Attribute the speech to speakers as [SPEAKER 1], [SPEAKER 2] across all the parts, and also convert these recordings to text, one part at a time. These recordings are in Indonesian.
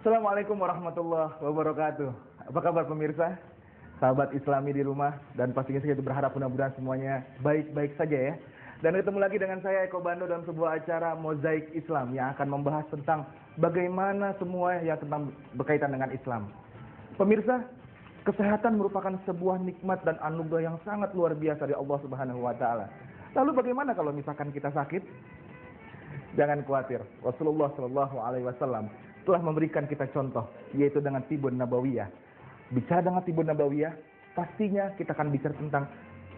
[SPEAKER 1] Assalamualaikum warahmatullahi wabarakatuh. Apa kabar pemirsa? Sahabat Islami di rumah, dan pastinya saya berharap mudah-mudahan semuanya baik-baik saja ya. Dan ketemu lagi dengan saya Eko Bando dalam sebuah acara Mozaik Islam yang akan membahas tentang bagaimana semua yang tentang berkaitan dengan Islam. Pemirsa, kesehatan merupakan sebuah nikmat dan anugerah yang sangat luar biasa dari Allah Subhanahu wa taala. Lalu bagaimana kalau misalkan kita sakit? Jangan khawatir. Rasulullah Shallallahu alaihi wasallam telah memberikan kita contoh, yaitu dengan Tibun Nabawiyah. Bicara dengan Tibun Nabawiyah, pastinya kita akan bicara tentang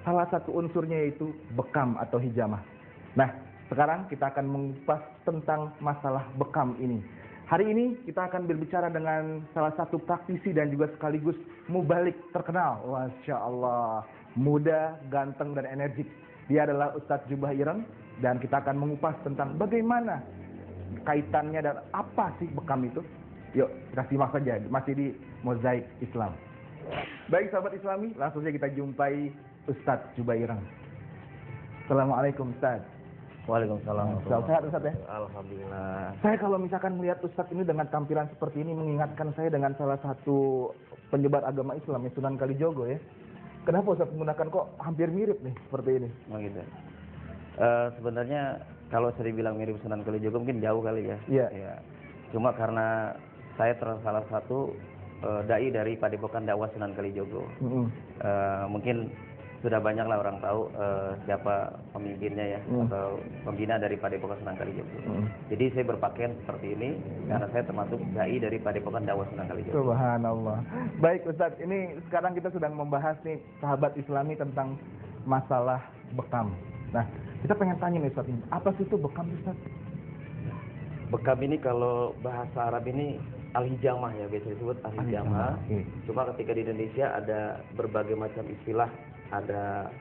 [SPEAKER 1] salah satu unsurnya, yaitu bekam atau hijamah. Nah, sekarang kita akan mengupas tentang masalah bekam ini. Hari ini kita akan berbicara dengan salah satu praktisi dan juga sekaligus mubalik terkenal. Masya Allah, muda, ganteng, dan energik. Dia adalah Ustadz Jubah Ireng, dan kita akan mengupas tentang bagaimana kaitannya dan apa sih bekam itu. Yuk kita simak saja, masih di Mozaik Islam. Baik sahabat Islami, langsung saja kita jumpai Ustadz Jubah Ireng. Assalamualaikum Ustadz.
[SPEAKER 2] Waalaikumsalam.
[SPEAKER 1] Sehat Ustadz ya?
[SPEAKER 2] Alhamdulillah.
[SPEAKER 1] Saya kalau misalkan melihat Ustadz ini dengan tampilan seperti ini mengingatkan saya dengan salah satu penyebar agama Islam, Sunan Kalijogo ya. Kenapa Ustadz menggunakan kok hampir mirip nih seperti ini?
[SPEAKER 2] Oh gitu. Sebenarnya kalau saya dibilang mirip Sunan Kalijogo mungkin jauh kali ya.
[SPEAKER 1] Iya.
[SPEAKER 2] Ya. Cuma karena saya salah satu dai dari Padepokan Dakwah Sunan Kalijogo. Mungkin sudah banyak lah orang tahu siapa pemimpinnya ya, atau pembina dari Padepokan Sunan Kalijogo. Jadi saya berpakaian seperti ini karena saya termasuk dai dari Padepokan Dakwah Sunan Kalijogo.
[SPEAKER 1] Subhanallah. Baik Ustadz, ini sekarang kita sedang membahas nih sahabat Islami tentang masalah bekam. Nah, kita pengen tanya nih Ustadz, apa sih itu bekam Ustadz?
[SPEAKER 2] Bekam ini kalau bahasa Arab ini al-hijamah ya, biasa disebut al-hijamah. Cuma ketika di Indonesia ada berbagai macam istilah, ada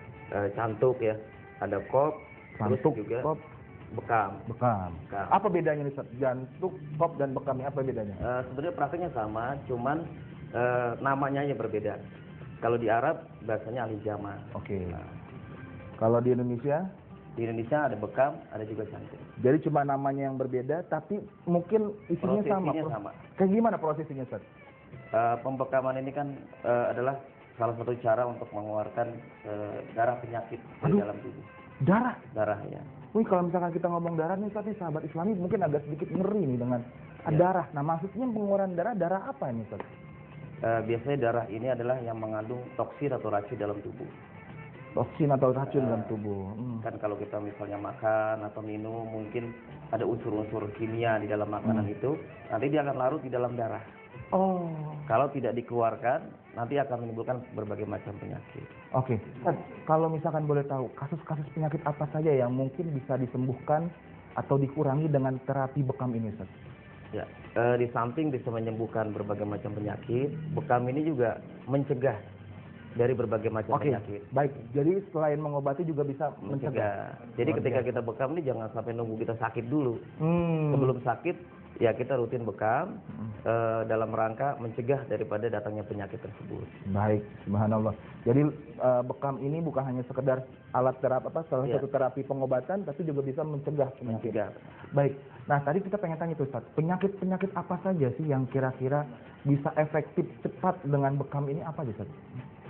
[SPEAKER 2] cantuk ya, ada kop,
[SPEAKER 1] Cantuk,
[SPEAKER 2] terus juga
[SPEAKER 1] kop,
[SPEAKER 2] bekam.
[SPEAKER 1] bekam. Apa bedanya nih Ustadz? Jantuk, kop, dan bekam apa bedanya?
[SPEAKER 2] Sebenarnya prakteknya sama, cuman namanya aja berbeda. Kalau di Arab bahasanya al-hijamah.
[SPEAKER 1] Oke. Kalau di Indonesia?
[SPEAKER 2] Di Indonesia ada bekam, ada juga cantuk.
[SPEAKER 1] Jadi cuma namanya yang berbeda, tapi mungkin isinya sama.
[SPEAKER 2] Prosesinya sama.
[SPEAKER 1] Kayak gimana prosesinya Ustadz?
[SPEAKER 2] Pembekaman ini kan adalah salah satu cara untuk mengeluarkan darah penyakit dari dalam tubuh. Darah ya.
[SPEAKER 1] Wih, kalau misalkan kita ngomong darah nih Ustadz, sahabat Islami mungkin agak sedikit ngeri nih dengan darah. Nah, maksudnya pengeluaran darah apa ini Ustadz?
[SPEAKER 2] Biasanya darah ini adalah yang mengandung toksin atau racun dalam tubuh.
[SPEAKER 1] Toksin atau racun dalam tubuh.
[SPEAKER 2] Kan kalau kita misalnya makan atau minum, mungkin ada unsur-unsur kimia di dalam makanan itu, nanti dia akan larut di dalam darah.
[SPEAKER 1] Oh.
[SPEAKER 2] Kalau tidak dikeluarkan, nanti akan menimbulkan berbagai macam penyakit.
[SPEAKER 1] Oke. Kalau misalkan boleh tahu, kasus-kasus penyakit apa saja yang mungkin bisa disembuhkan atau dikurangi dengan terapi bekam ini Ustaz?
[SPEAKER 2] Ya, di samping bisa menyembuhkan berbagai macam penyakit, bekam ini juga mencegah dari berbagai macam penyakit.
[SPEAKER 1] Baik, jadi selain mengobati juga bisa mencegah.
[SPEAKER 2] Jadi ketika kita bekam ini jangan sampai nunggu kita sakit dulu. Sebelum sakit, ya kita rutin bekam dalam rangka mencegah daripada datangnya penyakit tersebut.
[SPEAKER 1] Baik, subhanallah. Jadi bekam ini bukan hanya sekedar alat terapi salah satu terapi pengobatan, tapi juga bisa mencegah penyakit. Baik. Nah, tadi kita pengen tanya tuh Ustaz, penyakit-penyakit apa saja sih yang kira-kira bisa efektif cepat dengan bekam ini, apa aja Ustaz?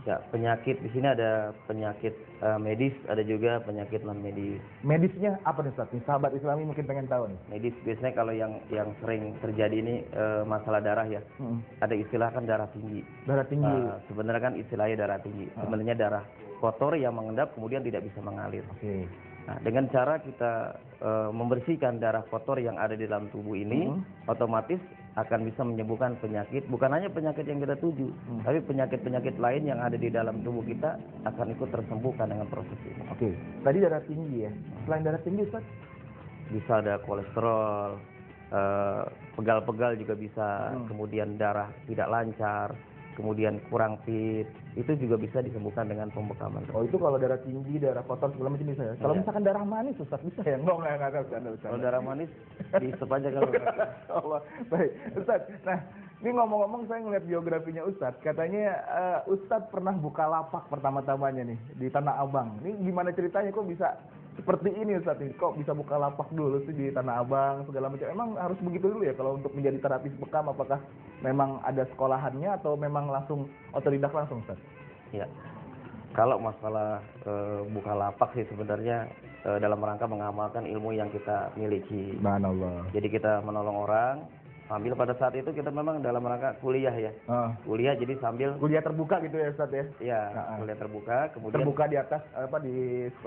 [SPEAKER 2] Ya, penyakit di sini ada penyakit medis, ada juga penyakit non medis.
[SPEAKER 1] Medisnya apa nih Ustaz? Sahabat Islami mungkin pengen tahu nih.
[SPEAKER 2] Medis biasanya kalau yang sering terjadi ini masalah darah ya. Ada istilah kan darah tinggi.
[SPEAKER 1] Darah tinggi.
[SPEAKER 2] Sebenarnya kan istilahnya darah tinggi. Sebenarnya darah kotor yang mengendap kemudian tidak bisa mengalir.
[SPEAKER 1] Oke.
[SPEAKER 2] Nah, dengan cara kita membersihkan darah kotor yang ada di dalam tubuh ini, otomatis akan bisa menyembuhkan penyakit, bukan hanya penyakit yang kita tuju, tapi penyakit-penyakit lain yang ada di dalam tubuh kita akan ikut tersembuhkan dengan proses ini.
[SPEAKER 1] Oke. Tadi darah tinggi ya. Selain darah tinggi Ustaz?
[SPEAKER 2] Bisa ada kolesterol, pegal-pegal juga bisa, kemudian darah tidak lancar, kemudian kurang fit, itu juga bisa disembuhkan dengan pembekaman.
[SPEAKER 1] Oh, itu kalau darah tinggi, darah kotor segala macam bisa ya. Kalau misalkan darah manis Ustaz bisa ya? Enggak ada.
[SPEAKER 2] Kalau darah manis dihisap aja kalau.
[SPEAKER 1] Allah. Baik, Ustaz. Nah, ini ngomong-ngomong saya ngeliat biografinya Ustaz. Katanya Ustaz pernah buka lapak pertama-tamanya nih di Tanah Abang. Ini gimana ceritanya kok bisa seperti ini Ustaz nih? Kok bisa buka lapak dulu sih di Tanah Abang segala macam? Emang harus begitu dulu ya kalau untuk menjadi terapis bekam? Apakah memang ada sekolahannya atau memang langsung otodidak langsung Ustaz?
[SPEAKER 2] Ya, kalau masalah buka lapak sih sebenarnya dalam rangka mengamalkan ilmu yang kita miliki.
[SPEAKER 1] Subhanallah.
[SPEAKER 2] Jadi kita menolong orang, sambil pada saat itu kita memang dalam rangka kuliah ya. Kuliah jadi sambil
[SPEAKER 1] Kuliah terbuka gitu ya Ustaz ya?
[SPEAKER 2] ya kuliah terbuka, kemudian
[SPEAKER 1] Terbuka di atas apa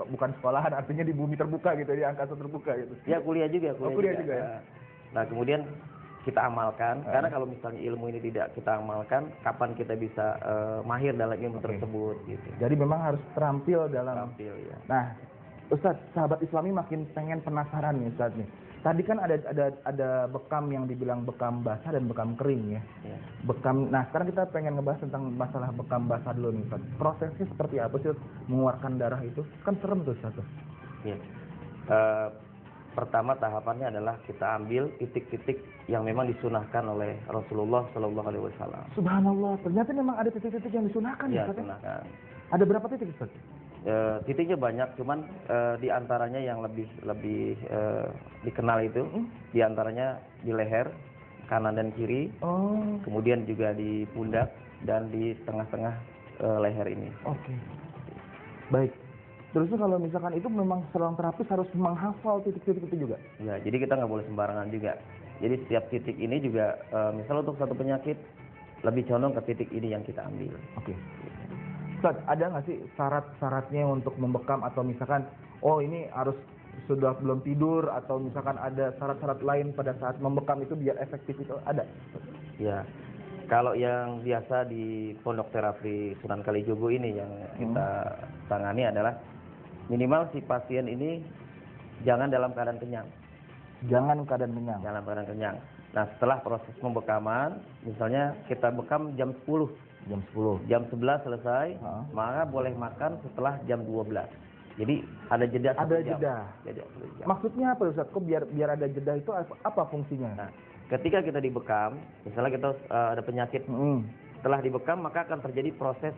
[SPEAKER 1] bukan sekolahan, artinya di bumi terbuka gitu, di angkasa terbuka gitu.
[SPEAKER 2] ya kuliah juga,
[SPEAKER 1] kuliah juga ya?
[SPEAKER 2] Nah kemudian kita amalkan, karena kalau misalnya ilmu ini tidak kita amalkan, kapan kita bisa mahir dalam ilmu tersebut gitu.
[SPEAKER 1] Jadi memang harus terampil dalam.
[SPEAKER 2] Terampil ya.
[SPEAKER 1] Nah, Ustaz, sahabat Islami makin pengen penasaran nih Ustaz nih. Tadi kan ada bekam yang dibilang bekam basah dan bekam kering ya. Bekam. Nah, sekarang kita pengen ngebahas tentang masalah bekam basah dulu nih Ustaz. Prosesnya seperti apa sih mengeluarkan darah itu? Kan serem tuh Ustaz.
[SPEAKER 2] Ya. Pertama tahapannya adalah kita ambil titik-titik yang memang disunahkan oleh Rasulullah Shallallahu Alaihi Wasallam.
[SPEAKER 1] Subhanallah, ternyata memang ada titik-titik yang disunahkan
[SPEAKER 2] ya.
[SPEAKER 1] Ustaz.
[SPEAKER 2] Sunahkan.
[SPEAKER 1] Ada berapa titik Ustaz?
[SPEAKER 2] Titiknya banyak, cuman diantaranya yang lebih dikenal itu, diantaranya di leher kanan dan kiri, kemudian juga di pundak dan di tengah-tengah leher ini.
[SPEAKER 1] Oke. Baik. Terusnya kalau misalkan itu memang seorang terapis harus menghafal titik-titik itu juga?
[SPEAKER 2] Ya, jadi kita nggak boleh sembarangan juga. Jadi setiap titik ini juga, misal untuk satu penyakit, lebih condong ke titik ini yang kita ambil.
[SPEAKER 1] Oke. Ustaz, ada nggak sih syarat-syaratnya untuk membekam atau misalkan, oh ini harus sudah belum tidur atau misalkan ada syarat-syarat lain pada saat membekam itu biar efektif itu ada?
[SPEAKER 2] Ya, kalau yang biasa di Pondok Terapi Sunan Kalijogo ini yang kita tangani adalah minimal si pasien ini jangan dalam keadaan kenyang.
[SPEAKER 1] Jangan keadaan kenyang.
[SPEAKER 2] Dalam keadaan kenyang. Nah, setelah proses pembekaman, misalnya kita bekam jam 10.
[SPEAKER 1] Jam 10.
[SPEAKER 2] Jam 11 selesai, maka boleh makan setelah jam 12. Jadi ada jeda.
[SPEAKER 1] Ada jeda. Maksudnya apa Ustaz? Kok biar ada jeda itu apa fungsinya?
[SPEAKER 2] Nah, ketika kita dibekam, misalnya kita ada penyakit, setelah dibekam maka akan terjadi proses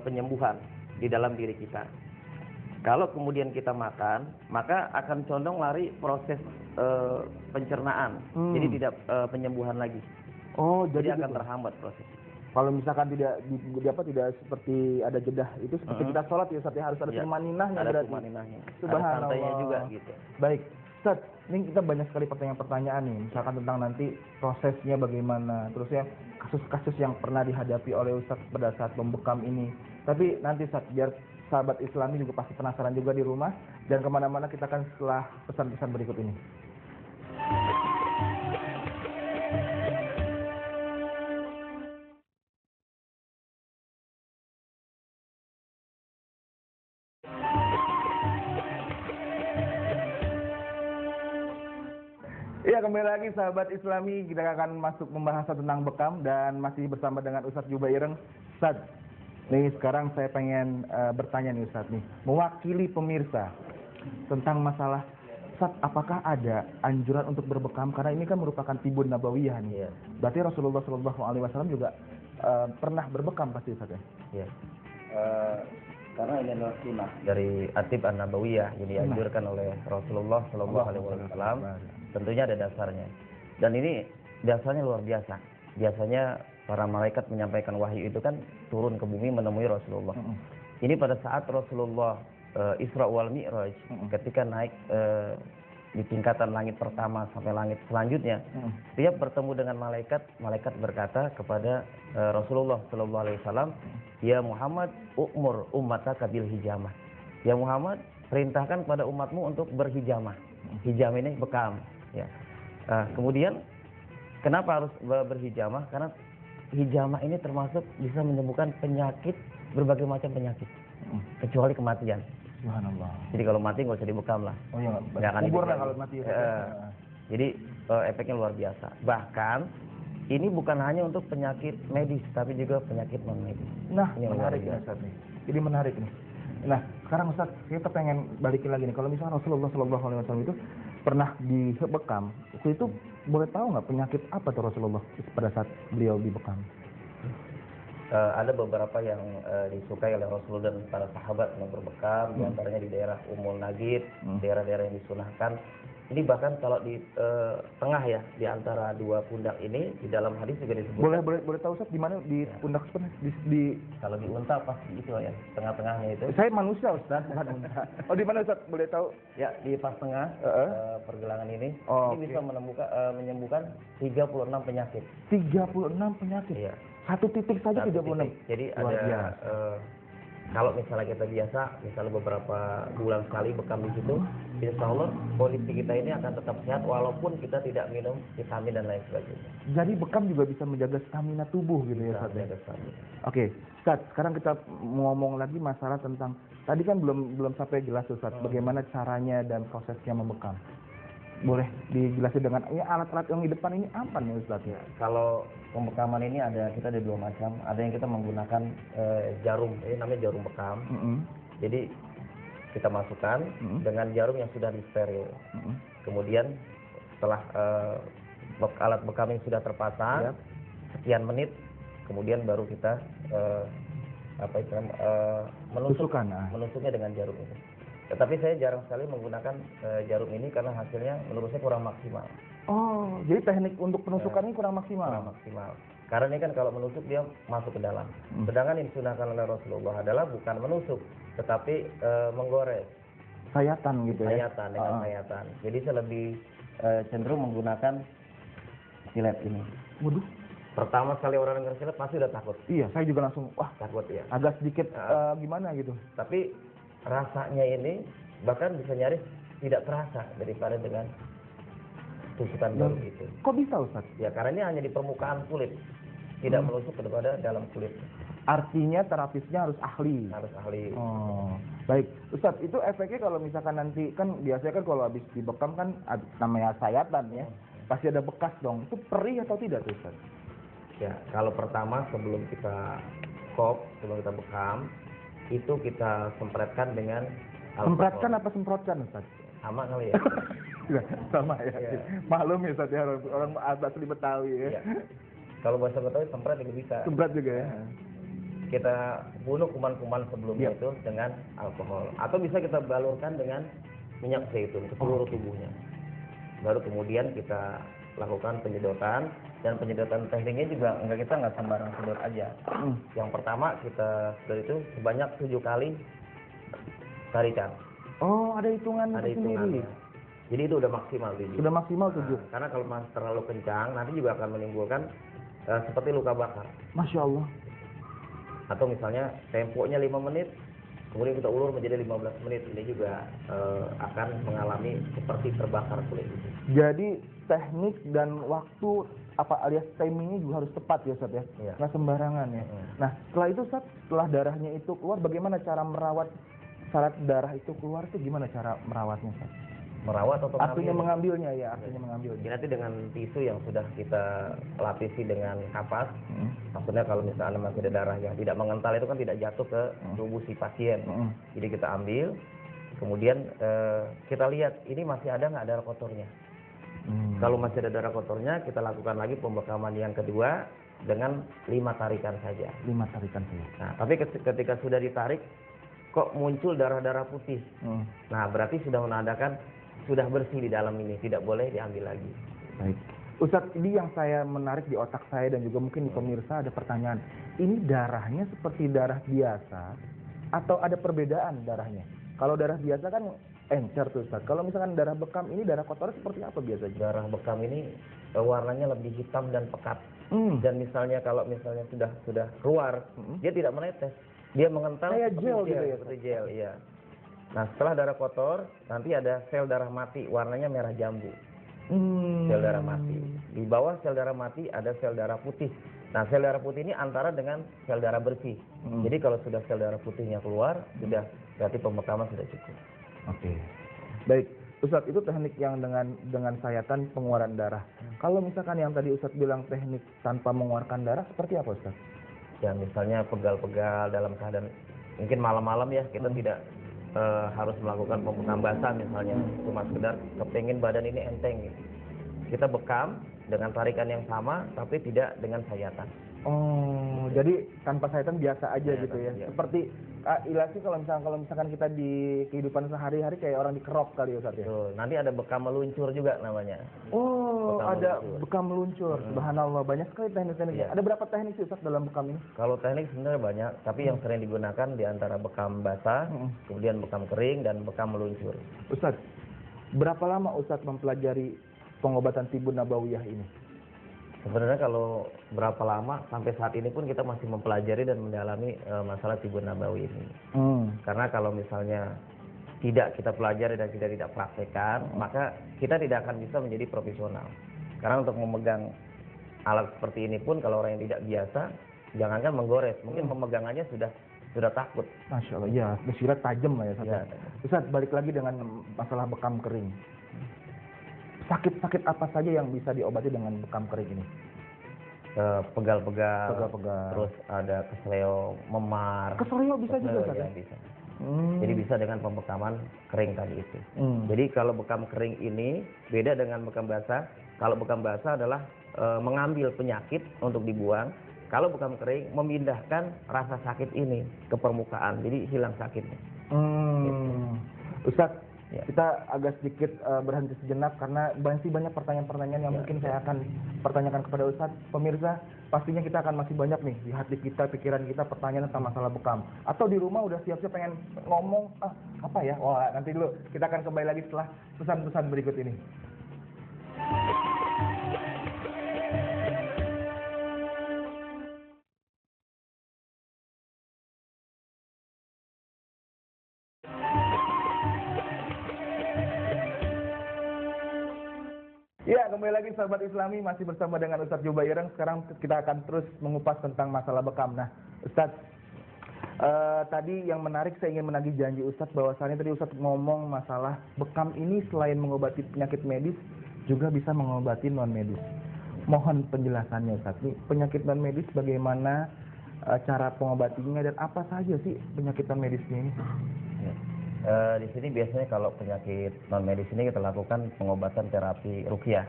[SPEAKER 2] penyembuhan di dalam diri kita. Kalau kemudian kita makan, maka akan condong lari proses pencernaan, jadi tidak penyembuhan lagi.
[SPEAKER 1] Oh,
[SPEAKER 2] jadi
[SPEAKER 1] gitu.
[SPEAKER 2] akan terhambat proses.
[SPEAKER 1] Kalau misalkan tidak seperti ada jeda itu seperti kita sholat ya Ustaz ya, harus ada tumaninahnya berarti.
[SPEAKER 2] Ada tumaninahnya.
[SPEAKER 1] Subhanallah.
[SPEAKER 2] Ada santainya juga gitu.
[SPEAKER 1] Baik. Ustaz, ini kita banyak sekali pertanyaan-pertanyaan nih, misalkan tentang nanti prosesnya bagaimana, terus ya kasus-kasus yang pernah dihadapi oleh Ustaz pada saat membekam ini. Tapi nanti Ustaz, biar sahabat Islami juga pasti penasaran juga di rumah, dan kemana-mana kita akan setelah pesan-pesan berikut ini. Iya, kembali lagi sahabat Islami, kita akan masuk membahas tentang bekam dan masih bersama dengan Ustadz Jubaireng. Ustadz, nih sekarang saya pengen bertanya nih Ustadz nih, mewakili pemirsa tentang masalah Ustadz, apakah ada anjuran untuk berbekam? Karena ini kan merupakan tibun nabawiyah nih. Berarti Rasulullah SAW juga pernah berbekam pasti Ustadz ya?
[SPEAKER 2] Iya. Karena ini adalah sunnah dari Atib an-Nabawiyah, jadi dianjurkan oleh Rasulullah SAW. Tentunya ada dasarnya. Dan ini dasarnya luar biasa. Biasanya para malaikat menyampaikan wahyu itu kan turun ke bumi menemui Rasulullah. Ini pada saat Rasulullah Isra wal Mi'raj, ketika naik di tingkatan langit pertama sampai langit selanjutnya, setiap bertemu dengan malaikat, malaikat berkata kepada Rasulullah SAW, "Ya Muhammad, u'mur ummataka bil hijamah." Ya Muhammad, perintahkan kepada umatmu untuk berhijamah. Hijamah ini bekam. Ya. Kemudian kenapa harus berhijamah? Karena hijamah ini termasuk bisa menyembuhkan penyakit, berbagai macam penyakit, kecuali kematian.
[SPEAKER 1] Subhanallah.
[SPEAKER 2] Jadi kalau mati nggak usah dibekam lah.
[SPEAKER 1] Oh iya,
[SPEAKER 2] nggak akan
[SPEAKER 1] kubur
[SPEAKER 2] dibekam.
[SPEAKER 1] lah kalau mati.
[SPEAKER 2] Jadi efeknya luar biasa. Bahkan ini bukan hanya untuk penyakit medis, tapi juga penyakit non medis.
[SPEAKER 1] Nah,
[SPEAKER 2] ini
[SPEAKER 1] menarik nih Ustaz nih. Jadi menarik nih. Nah, sekarang Ustaz, kita pengen balikin lagi nih. Kalau misalnya Rasulullah SAW itu pernah dibekam, itu boleh tahu nggak penyakit apa tuh Rasulullah pada saat beliau dibekam?
[SPEAKER 2] ada beberapa yang disukai oleh Rasul dan para sahabat yang berbekam, diantaranya di daerah Ummul Nagid, daerah-daerah yang disunahkan. Ini bahkan kalau di tengah ya, di antara dua pundak ini, di dalam hadis juga disebutkan.
[SPEAKER 1] Boleh tahu Ustaz di mana di pundak sebenarnya? Di
[SPEAKER 2] Kalau di unta pasti itu ya, tengah-tengahnya itu.
[SPEAKER 1] Saya manusia Ustaz, bukan unta. Oh, di mana Ustaz? Boleh tahu?
[SPEAKER 2] Ya, di pas tengah pergelangan ini.
[SPEAKER 1] Oh,
[SPEAKER 2] ini bisa menyembuhkan 36 penyakit.
[SPEAKER 1] 36 penyakit.
[SPEAKER 2] Iya.
[SPEAKER 1] Satu titik saja 36.
[SPEAKER 2] Titik. Jadi
[SPEAKER 1] luar
[SPEAKER 2] ada
[SPEAKER 1] biasa.
[SPEAKER 2] kalau misalnya kita biasa, misalnya beberapa bulan sekali bekam di situ, insya Allah kondisi kita ini akan tetap sehat walaupun kita tidak minum vitamin dan lain sebagainya.
[SPEAKER 1] Jadi bekam juga bisa menjaga stamina tubuh gitu ya Ustaz.
[SPEAKER 2] Menjaga stamina.
[SPEAKER 1] Oke, Ustaz, sekarang kita ngomong lagi masalah tentang tadi kan belum sampai jelas Ustaz bagaimana caranya dan prosesnya membekam. Boleh dijelasin dengan ini alat-alat yang di depan ini apa nih Ustaz ya?
[SPEAKER 2] Kalau pembekaman ini kita ada dua macam. Ada yang kita menggunakan jarum, ini namanya jarum bekam. Jadi kita masukkan dengan jarum yang sudah disteril. Kemudian setelah alat bekam yang sudah terpasang, sekian menit, kemudian baru kita menusuknya dengan jarum itu. Tetapi saya jarang sekali menggunakan jarum ini karena hasilnya menurut saya kurang maksimal.
[SPEAKER 1] Oh, jadi teknik untuk penusukan ini kurang maksimal?
[SPEAKER 2] Kurang maksimal. Karena ini kan kalau menusuk dia masuk ke dalam. Sedangkan yang disunahkan oleh Rasulullah adalah bukan menusuk, tetapi menggores.
[SPEAKER 1] Sayatan gitu ya?
[SPEAKER 2] Sayatan, dengan sayatan. Jadi saya lebih cenderung menggunakan silet ini.
[SPEAKER 1] Waduh.
[SPEAKER 2] Pertama sekali orang dengar silet pasti udah takut.
[SPEAKER 1] Iya, saya juga langsung, wah
[SPEAKER 2] takut ya.
[SPEAKER 1] agak sedikit gimana gitu.
[SPEAKER 2] Tapi rasanya ini bahkan bisa nyaris tidak terasa daripada dengan tusukan jarum itu.
[SPEAKER 1] Kok bisa Ustaz?
[SPEAKER 2] Ya karena ini hanya di permukaan kulit, tidak menusuk kepada dalam kulit.
[SPEAKER 1] Artinya terapisnya harus ahli.
[SPEAKER 2] Harus ahli.
[SPEAKER 1] Oh, baik. Ustaz, itu efeknya kalau misalkan nanti kan biasanya kan kalau habis dibekam kan namanya sayatan ya, pasti ada bekas dong. Itu perih atau tidak tuh Ustaz?
[SPEAKER 2] Ya kalau pertama sebelum kita sebelum kita bekam, itu kita sempretkan dengan
[SPEAKER 1] sempretkan apa semprotkan Ustaz?
[SPEAKER 2] Sama kali ya.
[SPEAKER 1] Sama ya. Maklum ya Ustaz ya, orang asli Betawi ya.
[SPEAKER 2] Kalau bahasa Betawi sempret juga bisa.
[SPEAKER 1] Sempret juga ya.
[SPEAKER 2] Kita bunuh kuman-kuman sebelumnya itu dengan alkohol, atau bisa kita balurkan dengan minyak zaitun ke seluruh tubuhnya. Baru kemudian kita lakukan penyedotan, dan penyedotan tekniknya juga kita nggak sembarang sedot aja. Yang pertama kita sedot itu sebanyak 7 kali tarikan.
[SPEAKER 1] Oh, ada hitungan sendiri.
[SPEAKER 2] Jadi itu udah maksimal 7.
[SPEAKER 1] Sudah maksimal 7.
[SPEAKER 2] Karena kalau terlalu kencang nanti juga akan menimbulkan seperti luka bakar.
[SPEAKER 1] Masya Allah.
[SPEAKER 2] Atau misalnya temponya 5 menit, kemudian kita ulur menjadi 15 menit, ini juga akan mengalami seperti terbakar kulit itu.
[SPEAKER 1] Jadi teknik dan waktu alias timingnya juga harus tepat ya Ustaz ya, nggak sembarangan ya. Nah setelah itu Ustaz, setelah darahnya itu keluar, bagaimana cara merawat saat darah itu keluar itu gimana cara merawatnya Ustaz?
[SPEAKER 2] Merawat atau
[SPEAKER 1] artinya mengambilnya ya, artinya mengambilnya.
[SPEAKER 2] Nanti dengan tisu yang sudah kita lapisi dengan kapas, maksudnya kalau misalnya masih ada darah yang tidak mengental itu kan tidak jatuh ke tubuh si pasien. Jadi kita ambil, kemudian kita lihat ini masih ada nggak darah kotornya. Kalau masih ada darah kotornya, kita lakukan lagi pembekaman yang kedua dengan 5 tarikan saja.
[SPEAKER 1] 5 tarikan saja.
[SPEAKER 2] Nah, tapi ketika sudah ditarik, kok muncul darah-darah putih. Nah, berarti sudah menandakan sudah bersih di dalam ini, tidak boleh diambil lagi.
[SPEAKER 1] Baik. Ustadz, ini yang saya menarik di otak saya dan juga mungkin di pemirsa ada pertanyaan. Ini darahnya seperti darah biasa atau ada perbedaan darahnya? Kalau darah biasa kan encer tuh Ustadz. Kalau misalkan darah bekam ini darah kotor seperti apa biasanya?
[SPEAKER 2] Darah bekam ini warnanya lebih hitam dan pekat. Dan misalnya kalau misalnya sudah keluar, dia tidak menetes. Dia mengental
[SPEAKER 1] kayak gel gitu ya?
[SPEAKER 2] Seperti gel, iya. Nah, setelah darah kotor, nanti ada sel darah mati, warnanya merah jambu. Sel darah mati. Di bawah sel darah mati ada sel darah putih. Nah, sel darah putih ini antara dengan sel darah bersih. Jadi kalau sudah sel darah putihnya keluar, sudah berarti pembekaman sudah cukup.
[SPEAKER 1] Oke. Baik, Ustadz, itu teknik yang dengan sayatan pengeluaran darah. Kalau misalkan yang tadi Ustadz bilang teknik tanpa mengeluarkan darah, seperti apa Ustadz?
[SPEAKER 2] Ya, misalnya pegal-pegal dalam keadaan mungkin malam-malam ya, kita tidak harus melakukan pembekaman basah misalnya, cuma sekedar kepengin badan ini enteng gitu. kita bekam dengan tarikan yang sama tapi tidak dengan sayatan.
[SPEAKER 1] Oh, jadi tanpa sayatan biasa aja
[SPEAKER 2] Biasa,
[SPEAKER 1] gitu ya.
[SPEAKER 2] iya.
[SPEAKER 1] Seperti ilasi kalau misalkan kita di kehidupan sehari-hari kayak orang dikerok kali ya Ustaz ya.
[SPEAKER 2] Tuh, nanti ada bekam meluncur juga namanya.
[SPEAKER 1] Oh,
[SPEAKER 2] Bekam
[SPEAKER 1] ada
[SPEAKER 2] meluncur.
[SPEAKER 1] bekam meluncur. Subhanallah, banyak sekali teknik-tekniknya.
[SPEAKER 2] Iya.
[SPEAKER 1] Ada berapa teknik sih Ustaz dalam bekam ini?
[SPEAKER 2] Kalau teknik sebenarnya banyak, tapi yang sering digunakan di antara bekam basah, kemudian bekam kering dan bekam meluncur.
[SPEAKER 1] Ustaz, berapa lama Ustaz mempelajari pengobatan tibun nabawiyah ini?
[SPEAKER 2] Sebenarnya kalau berapa lama, sampai saat ini pun kita masih mempelajari dan mendalami masalah tibun nabawi ini. Karena kalau misalnya tidak kita pelajari dan tidak praktekkan, maka kita tidak akan bisa menjadi profesional. Karena untuk memegang alat seperti ini pun kalau orang yang tidak biasa, jangankan menggores, mungkin pemegangannya sudah takut.
[SPEAKER 1] Masya Allah, ya, besirat tajam lah ya Ustaz.
[SPEAKER 2] Ya.
[SPEAKER 1] Ustaz, balik lagi dengan masalah bekam kering. Sakit-sakit apa saja yang bisa diobati dengan bekam kering ini?
[SPEAKER 2] Pegal-pegal,
[SPEAKER 1] Pegal-pegal.
[SPEAKER 2] terus ada kesleo, memar.
[SPEAKER 1] Kesleo bisa juga,
[SPEAKER 2] Kesleo,
[SPEAKER 1] Ustaz,
[SPEAKER 2] ya,
[SPEAKER 1] ya?
[SPEAKER 2] bisa. Jadi bisa dengan pembekaman kering tadi itu. Jadi kalau bekam kering ini beda dengan bekam basah. Kalau bekam basah adalah mengambil penyakit untuk dibuang. Kalau bekam kering memindahkan rasa sakit ini ke permukaan, jadi hilang sakitnya.
[SPEAKER 1] Ustaz,
[SPEAKER 2] Ya.
[SPEAKER 1] kita agak sedikit berhenti sejenak karena masih banyak pertanyaan-pertanyaan yang mungkin saya akan pertanyakan kepada Ustaz. Pemirsa, pastinya kita akan masih banyak nih di hati kita, pikiran kita pertanyaan tentang masalah bekam. Atau di rumah udah siap-siap pengen ngomong, apa ya? Wah, nanti dulu. Kita akan kembali lagi setelah pesan-pesan berikut ini. Ya, kembali lagi sahabat Islami, masih bersama dengan Ustadz Jubaireng. Sekarang kita akan terus mengupas tentang masalah bekam. Nah, Ustadz, tadi yang menarik saya ingin menagih janji Ustadz bahwasannya tadi Ustadz ngomong masalah bekam ini selain mengobati penyakit medis juga bisa mengobati non medis. Mohon penjelasannya Ustadz. Nih, penyakit non medis bagaimana cara pengobatinya dan apa saja sih penyakit non medisnya ini?
[SPEAKER 2] Di sini biasanya kalau penyakit non medis ini kita lakukan pengobatan terapi ruqyah.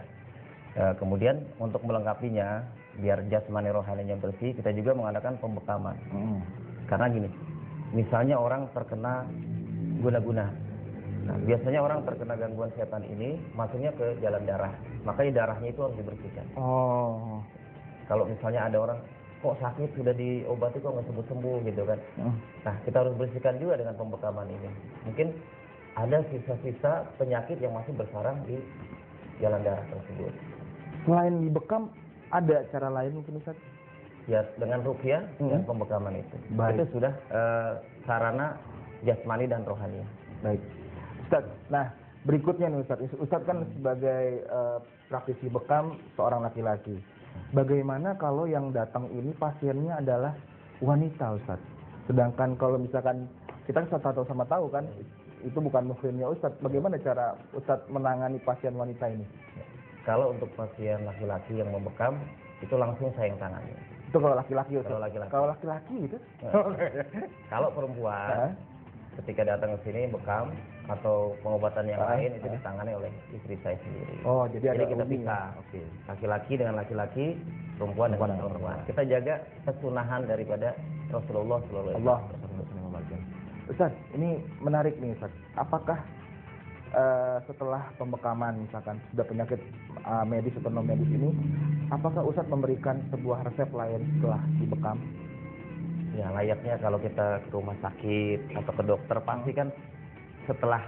[SPEAKER 2] Kemudian untuk melengkapinya, biar jasmani rohaninya bersih, kita juga mengadakan pembekaman. Karena gini, misalnya orang terkena guna-guna. Nah, biasanya orang terkena gangguan setan ini masuknya ke jalan darah, makanya darahnya itu harus dibersihkan. Kalau misalnya ada orang kok sakit sudah diobati kok nggak sembuh-sembuh gitu kan. Nah, kita harus bersihkan juga dengan pembekaman ini. Mungkin ada sisa-sisa penyakit yang masih bersarang di jalan darah tersebut.
[SPEAKER 1] Selain dibekam, ada cara lain mungkin Ustaz?
[SPEAKER 2] Ya, dengan ruqyah dan pembekaman itu.
[SPEAKER 1] Baik.
[SPEAKER 2] Itu sudah sarana jasmani dan rohani.
[SPEAKER 1] Baik. Ustaz, nah berikutnya nih Ustaz. Ustaz kan sebagai praktisi bekam seorang laki-laki. Bagaimana kalau yang datang ini pasiennya adalah wanita Ustaz? Sedangkan kalau misalkan kita sama tahu kan itu bukan muhrimnya Ustaz. Bagaimana cara Ustaz menangani pasien wanita ini?
[SPEAKER 2] Kalau untuk pasien laki-laki yang membekam itu langsung saya yang tangani.
[SPEAKER 1] Itu kalau laki-laki Ustaz.
[SPEAKER 2] Kalau laki-laki.
[SPEAKER 1] Kalau laki-laki itu?
[SPEAKER 2] Kalau perempuan ketika datang ke sini bekam atau pengobatan yang lain itu ditangani oleh istri saya sendiri.
[SPEAKER 1] Oh, jadi ada
[SPEAKER 2] kita pisah. Laki-laki dengan laki-laki, perempuan dengan perempuan. Kita jaga kesunahan daripada Rasulullah sallallahu alaihi wasallam.
[SPEAKER 1] Ustaz, ini menarik nih Ustaz. Apakah setelah pembekaman misalkan sudah penyakit medis atau non medis ini, apakah Ustaz memberikan sebuah resep lain setelah dibekam?
[SPEAKER 2] Ya, layaknya kalau kita ke rumah sakit atau ke dokter pasti kan setelah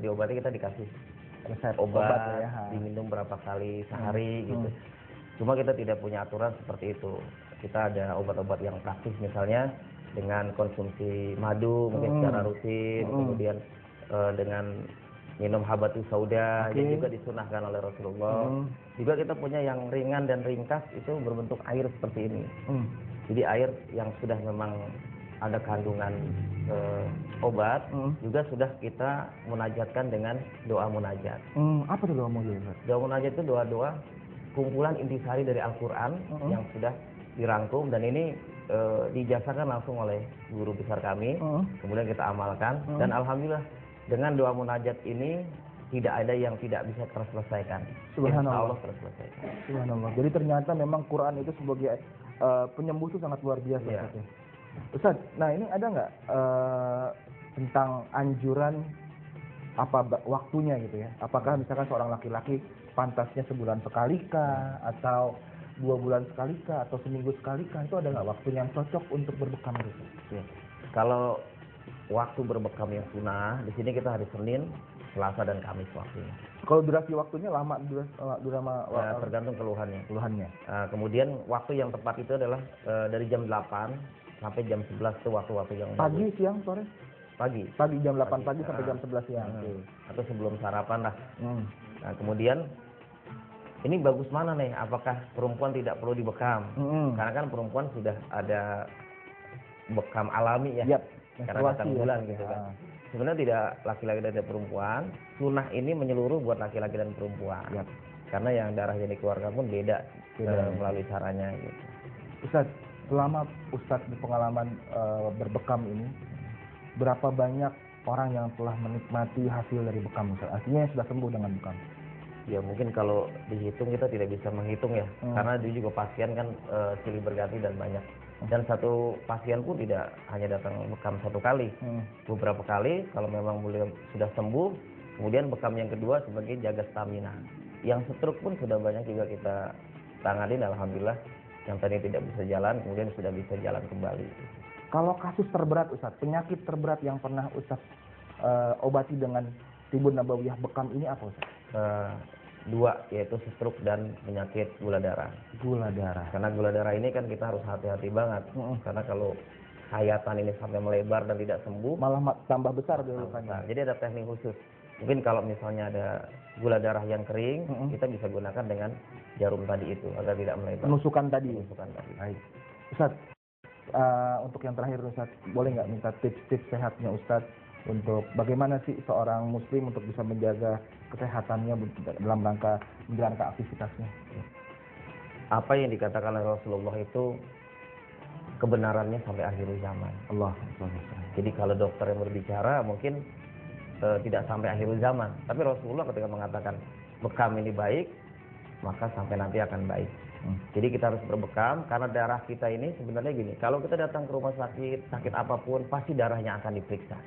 [SPEAKER 2] diobati kita dikasih
[SPEAKER 1] Resep
[SPEAKER 2] obat
[SPEAKER 1] ya.
[SPEAKER 2] diminum berapa kali sehari gitu. Cuma kita tidak punya aturan seperti itu. Kita ada obat-obat yang praktis misalnya dengan konsumsi madu mungkin secara rutin, kemudian dengan minum habatus sauda yang juga disunahkan oleh Rasulullah. Juga kita punya yang ringan dan ringkas itu berbentuk air seperti ini. Jadi air yang sudah memang ada kandungan obat juga sudah kita munajatkan dengan doa munajat.
[SPEAKER 1] Apa tuh doa munajat?
[SPEAKER 2] Doa munajat itu doa-doa kumpulan intisari dari Al-Quran yang sudah dirangkum dan ini dijasakan langsung oleh guru besar kami. Kemudian kita amalkan dan alhamdulillah dengan doa munajat ini tidak ada yang tidak bisa terselesaikan.
[SPEAKER 1] Subhanallah.
[SPEAKER 2] Insya Allah terselesaikan.
[SPEAKER 1] Subhanallah. Jadi ternyata memang Quran itu sebagai penyembuh itu sangat luar biasa.
[SPEAKER 2] Iya.
[SPEAKER 1] Ustaz, ya. Ustaz, nah ini ada nggak tentang anjuran waktunya gitu ya? Apakah misalkan seorang laki-laki pantasnya sebulan sekalikah atau 2 bulan sekalikah atau seminggu sekalikah, itu ada nggak waktu yang cocok untuk berbekam gitu?
[SPEAKER 2] Ya. Kalau waktu berbekam yang sunnah, di sini kita hari Senin, Selasa dan Kamis waktunya.
[SPEAKER 1] Kalau durasi waktunya lama,
[SPEAKER 2] Tergantung keluhannya.
[SPEAKER 1] keluhannya.
[SPEAKER 2] Kemudian waktu yang tepat itu adalah dari jam 8 sampai jam 11 itu waktu-waktu yang
[SPEAKER 1] Pagi,
[SPEAKER 2] bagus.
[SPEAKER 1] siang, sore?
[SPEAKER 2] Pagi.
[SPEAKER 1] Pagi jam 8 pagi sampai jam 11 siang.
[SPEAKER 2] Atau sebelum sarapan lah.
[SPEAKER 1] Hmm.
[SPEAKER 2] Nah, kemudian ini bagus mana nih? Apakah perempuan tidak perlu dibekam? Karena kan perempuan sudah ada bekam alami ya.
[SPEAKER 1] Yap.
[SPEAKER 2] Karena datang
[SPEAKER 1] Menstruasi,
[SPEAKER 2] bulan
[SPEAKER 1] ya.
[SPEAKER 2] gitu kan. Sebenarnya tidak laki-laki dan perempuan. Sunnah ini menyeluruh buat laki-laki dan perempuan.
[SPEAKER 1] Yap.
[SPEAKER 2] Karena yang darah yang dikeluarkan pun beda. Melalui caranya gitu.
[SPEAKER 1] Ustaz, selama Ustaz berpengalaman berbekam ini, berapa banyak orang yang telah menikmati hasil dari bekam Ustaz? Artinya yang sudah sembuh dengan bekam.
[SPEAKER 2] Ya mungkin kalau dihitung kita tidak bisa menghitung ya, karena dia juga pasien kan silih berganti dan banyak. Dan satu pasien pun tidak hanya datang bekam satu kali, beberapa kali. Kalau memang beliau sudah sembuh, kemudian bekam yang kedua sebagai jaga stamina. Yang stroke pun sudah banyak juga kita tanganin, alhamdulillah. Yang tadi tidak bisa jalan, kemudian sudah bisa jalan kembali.
[SPEAKER 1] Kalau kasus terberat Ustaz, penyakit terberat yang pernah Ustaz obati dengan Tibun Nabawiyah bekam ini apa Ustaz?
[SPEAKER 2] 2, yaitu stroke dan penyakit gula darah.
[SPEAKER 1] Gula darah.
[SPEAKER 2] Karena gula darah ini kan kita harus hati-hati banget. Karena kalau hayatan ini sampai melebar dan tidak sembuh,
[SPEAKER 1] malah tambah besar dia lukanya.
[SPEAKER 2] Jadi ada teknik khusus. Mungkin kalau misalnya ada gula darah yang kering, kita bisa gunakan dengan jarum tadi itu agar tidak melebar.
[SPEAKER 1] Penusukan tadi.
[SPEAKER 2] Baik.
[SPEAKER 1] Ustaz, untuk yang terakhir Ustaz, boleh nggak minta tips-tips sehatnya Ustaz untuk bagaimana sih seorang muslim untuk bisa menjaga kesehatannya dalam rangka menjalankan aktivitasnya?
[SPEAKER 2] Apa yang dikatakan oleh Rasulullah itu kebenarannya sampai akhir zaman.
[SPEAKER 1] Allah.
[SPEAKER 2] Jadi kalau dokter yang berbicara mungkin tidak sampai akhir zaman, tapi Rasulullah ketika mengatakan bekam ini baik, maka sampai nanti akan baik. Jadi kita harus berbekam karena darah kita ini sebenarnya gini, kalau kita datang ke rumah sakit apapun pasti darahnya akan diperiksa.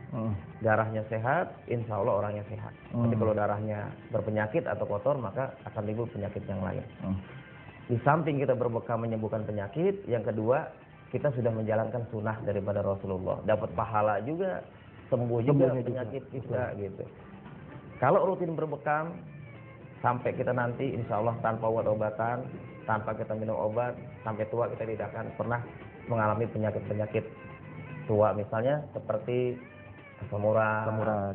[SPEAKER 2] Darahnya sehat, insya Allah orangnya sehat. Tapi kalau darahnya berpenyakit atau kotor maka akan timbul penyakit yang lain. Di samping kita berbekam menyembuhkan penyakit, yang kedua kita sudah menjalankan sunnah daripada Rasulullah, dapat pahala juga, sembuh juga penyakit kita gitu. Kalau rutin berbekam sampai kita nanti insya Allah tanpa obat-obatan, tanpa kita minum obat, sampai tua kita tidak akan pernah mengalami penyakit-penyakit tua misalnya seperti asam urat,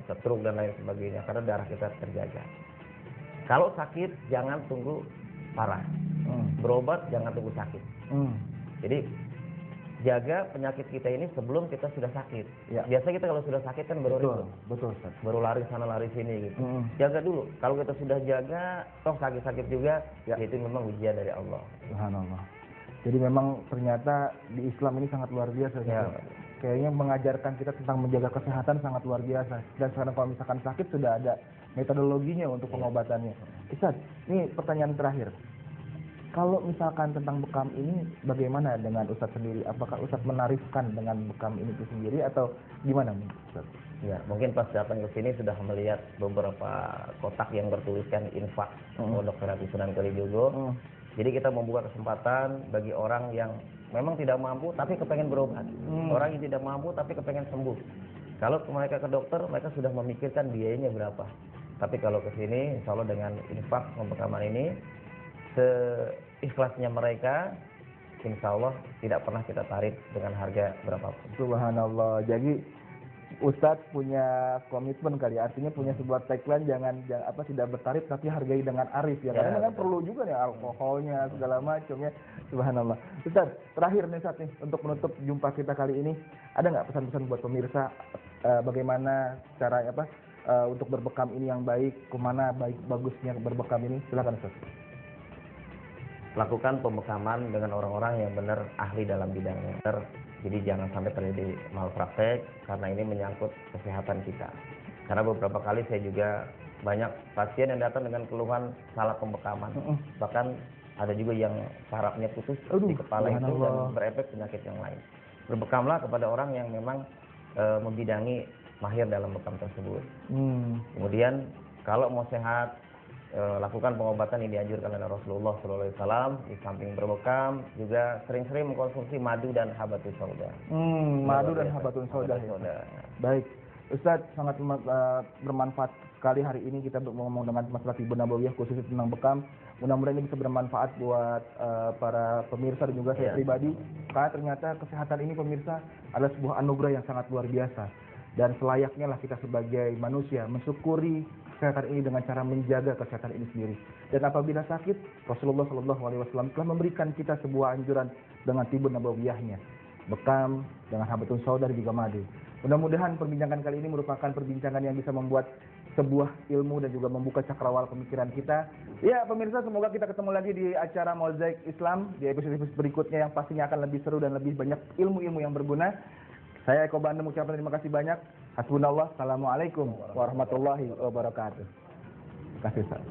[SPEAKER 2] stroke dan lain sebagainya, karena darah kita terjaga. Kalau sakit jangan tunggu parah, berobat jangan tunggu sakit. Jadi jaga penyakit kita ini sebelum kita sudah sakit. Ya. Biasa kita kalau sudah sakit kan baru ribut.
[SPEAKER 1] Betul, Ustaz.
[SPEAKER 2] Baru lari sana lari sini gitu. Jaga dulu. Kalau kita sudah jaga, toh sakit-sakit juga, itu memang ujian dari Allah.
[SPEAKER 1] Subhanallah. Jadi memang ternyata di Islam ini sangat luar biasa. Ya. Kayaknya mengajarkan kita tentang menjaga kesehatan sangat luar biasa. Dan sekarang kalau misalkan sakit sudah ada metodologinya untuk pengobatannya. Ustaz, ini pertanyaan terakhir. Kalau misalkan tentang bekam ini, bagaimana dengan Ustaz sendiri? Apakah Ustaz menarifkan dengan bekam ini itu sendiri atau gimana Ustaz?
[SPEAKER 2] Ya, mungkin pas datang ke sini sudah melihat beberapa kotak yang bertuliskan infak Pondok Terapi Sunan Kalijogo. Jadi kita membuka kesempatan bagi orang yang memang tidak mampu tapi kepengen berobat. Orang yang tidak mampu tapi kepengen sembuh. Kalau mereka ke dokter, mereka sudah memikirkan biayanya berapa. Tapi kalau ke sini, insya Allah dengan infak pembekaman ini, seikhlasnya mereka, insya Allah tidak pernah kita tarik dengan harga berapapun.
[SPEAKER 1] Subhanallah. Jadi Ustadz punya komitmen kali, artinya punya sebuah tagline jangan tidak bertarif tapi hargai dengan arif ya. Karena kan perlu juga nih alkoholnya segala macamnya. Subhanallah. Ustadz, terakhir nih Ustadz nih untuk menutup jumpa kita kali ini, ada nggak pesan-pesan buat pemirsa bagaimana cara untuk berbekam ini yang baik, kemana bagusnya berbekam ini? Silakan Ustadz.
[SPEAKER 2] lakukan pembekaman dengan orang-orang yang benar ahli dalam bidangnya. Jadi jangan sampai terjadi malpraktek karena ini menyangkut kesehatan kita. Karena beberapa kali saya juga banyak pasien yang datang dengan keluhan salah pembekaman. Bahkan ada juga yang sarafnya putus di kepala itu dan berefek penyakit yang lain. Berbekamlah kepada orang yang memang membidangi mahir dalam bekam tersebut. Kemudian kalau mau sehat, lakukan pengobatan yang dianjurkan oleh Rasulullah SAW. Di samping berbekam juga sering-sering mengkonsumsi madu dan habatus sauda.
[SPEAKER 1] Madu dan habatus sauda. Baik, Ustadz, sangat bermanfaat sekali hari ini kita ngomong dengan masalah tiba nabawiyah khususnya tentang bekam. Mudah-mudahan ini bisa bermanfaat buat para pemirsa dan juga saya pribadi. Karena ternyata kesehatan ini pemirsa adalah sebuah anugerah yang sangat luar biasa. Dan selayaknya lah kita sebagai manusia mensyukuri kesehatan ini dengan cara menjaga kesehatan ini sendiri. Dan apabila sakit, Rasulullah SAW telah memberikan kita sebuah anjuran dengan tiba nabawiyahnya, bekam dengan habatus sauda dan juga madu. Mudah-mudahan perbincangan kali ini merupakan perbincangan yang bisa membuat sebuah ilmu dan juga membuka cakrawala pemikiran kita. Ya pemirsa, semoga kita ketemu lagi di acara Mozaik Islam di episode berikutnya yang pastinya akan lebih seru dan lebih banyak ilmu-ilmu yang berguna. Saya Eko Bandung mengucapkan terima kasih banyak. Hasbunallah. Assalamualaikum warahmatullahi wabarakatuh. Terima kasih, Ustaz.